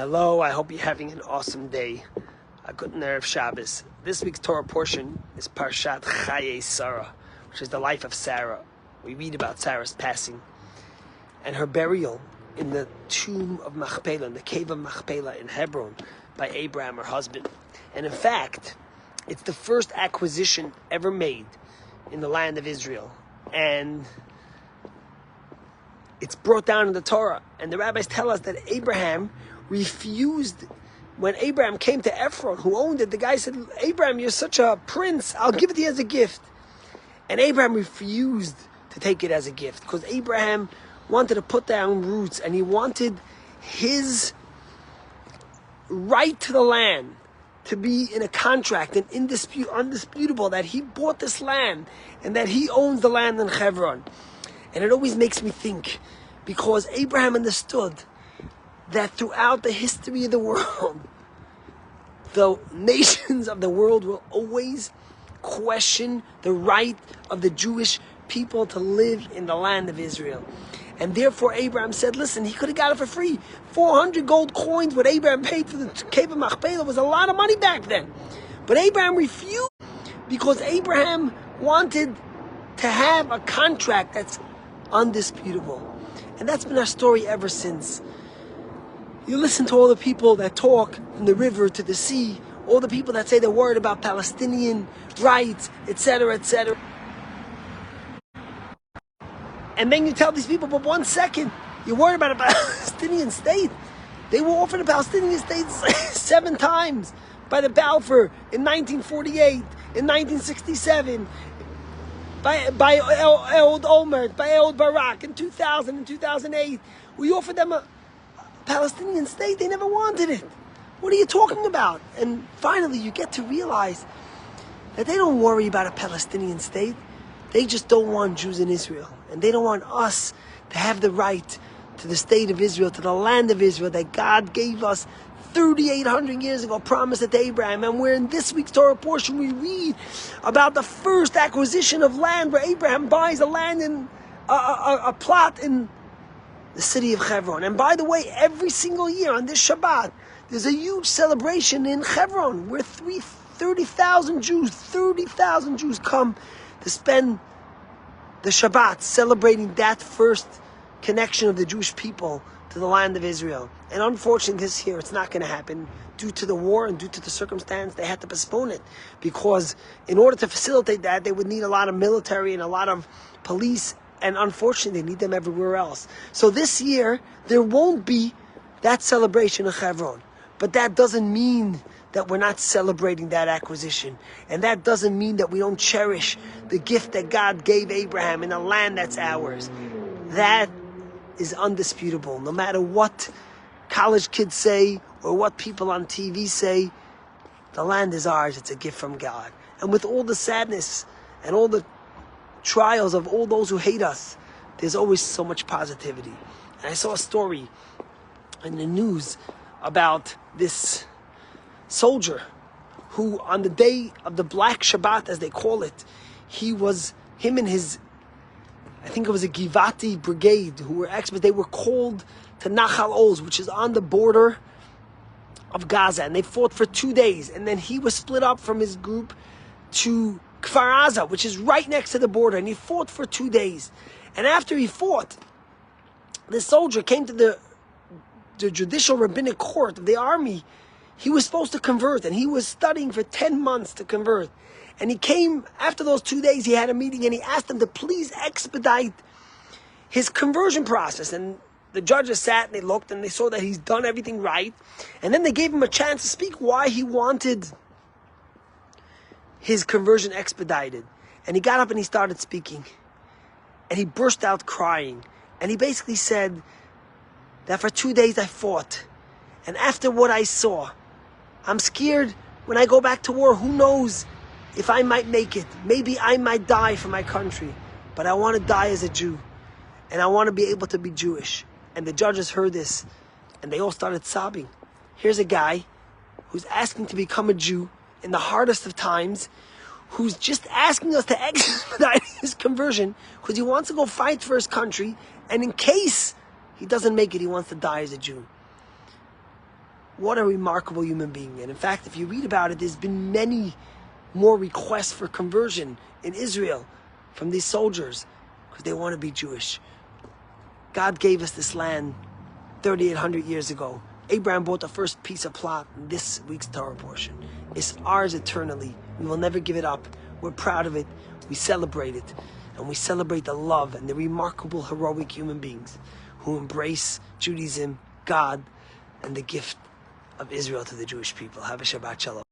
Hello, I hope you're having an awesome day. A good Erev Shabbos. This week's Torah portion is Parshat Chayei Sarah, which is the life of Sarah. We read about Sarah's passing and her burial in the tomb of Machpelah, in the cave of Machpelah in Hebron, by Abraham, her husband. And in fact, it's the first acquisition ever made in the land of Israel. And it's brought down in the Torah. And the rabbis tell us that Abraham refused. When Abraham came to Ephron, who owned it, the guy said, Abraham, you're such a prince, I'll give it to you as a gift. And Abraham refused to take it as a gift, because Abraham wanted to put down roots, and he wanted his right to the land to be in a contract and undisputable, that he bought this land and that he owns the land in Hebron. And it always makes me think, because Abraham understood that throughout the history of the world, the nations of the world will always question the right of the Jewish people to live in the land of Israel. And therefore Abraham said, listen, he could have got it for free. 400 gold coins, what Abraham paid for the cave of Machpelah, was a lot of money back then. But Abraham refused, because Abraham wanted to have a contract that's undisputable. And that's been our story ever since. You listen to all the people that talk from the river to the sea, all the people that say they're worried about Palestinian rights, etc., etc. And then you tell these people, but 1 second, you're worried about a Palestinian state. They were offered a Palestinian state 7 times by the Balfour in 1948, in 1967, by Ehud Olmert, by Ehud Barak in 2000 and 2008. We offered them a Palestinian state. They never wanted it. What are you talking about? And finally you get to realize that they don't worry about a Palestinian state. They just don't want Jews in Israel. And they don't want us to have the right to the state of Israel, to the land of Israel that God gave us 3,800 years ago, promised it to Abraham. And we're in this week's Torah portion, we read about the first acquisition of land, where Abraham buys a land in a plot in the city of Hebron. And by the way, every single year on this Shabbat, there's a huge celebration in Hebron where 30,000 Jews come to spend the Shabbat celebrating that first connection of the Jewish people to the land of Israel. And unfortunately this year it's not going to happen due to the war and due to the circumstance. They had to postpone it, because in order to facilitate that, they would need a lot of military and a lot of police. And unfortunately, they need them everywhere else. So this year, there won't be that celebration of Hebron. But that doesn't mean that we're not celebrating that acquisition. And that doesn't mean that we don't cherish the gift that God gave Abraham in a land that's ours. That is undisputable. No matter what college kids say or what people on TV say, the land is ours. It's a gift from God. And with all the sadness and all the trials of all those who hate us, there's always so much positivity. And I saw a story in the news about this soldier who, on the day of the Black Shabbat, as they call it, him and his, I think it was a Givati brigade, who were experts, they were called to Nachal Oz, which is on the border of Gaza, and they fought for 2 days. And then he was split up from his group to Kfar Aza, which is right next to the border, and he fought for 2 days. And after he fought, the soldier came to the judicial rabbinic court of the army. He was supposed to convert, and he was studying for 10 months to convert. And he came, after those 2 days, he had a meeting, and he asked them to please expedite his conversion process. And the judges sat and they looked, and they saw that he's done everything right. And then they gave him a chance to speak why he wanted his conversion expedited. And he got up and he started speaking, and he burst out crying. And he basically said that for 2 days I fought, and after what I saw, I'm scared when I go back to war. Who knows if I might make it? Maybe I might die for my country, but I want to die as a Jew, and I want to be able to be Jewish. And the judges heard this, and they all started sobbing. Here's a guy who's asking to become a Jew in the hardest of times, who's just asking us to expedite his conversion because he wants to go fight for his country, and in case he doesn't make it, he wants to die as a Jew. What a remarkable human being. And in fact, if you read about it, there's been many more requests for conversion in Israel from these soldiers because they want to be Jewish. God gave us this land 3,800 years ago. Abraham bought the first piece of plot in this week's Torah portion. It's ours eternally. We will never give it up. We're proud of it. We celebrate it. And we celebrate the love and the remarkable, heroic human beings who embrace Judaism, God, and the gift of Israel to the Jewish people. Have a Shabbat Shalom.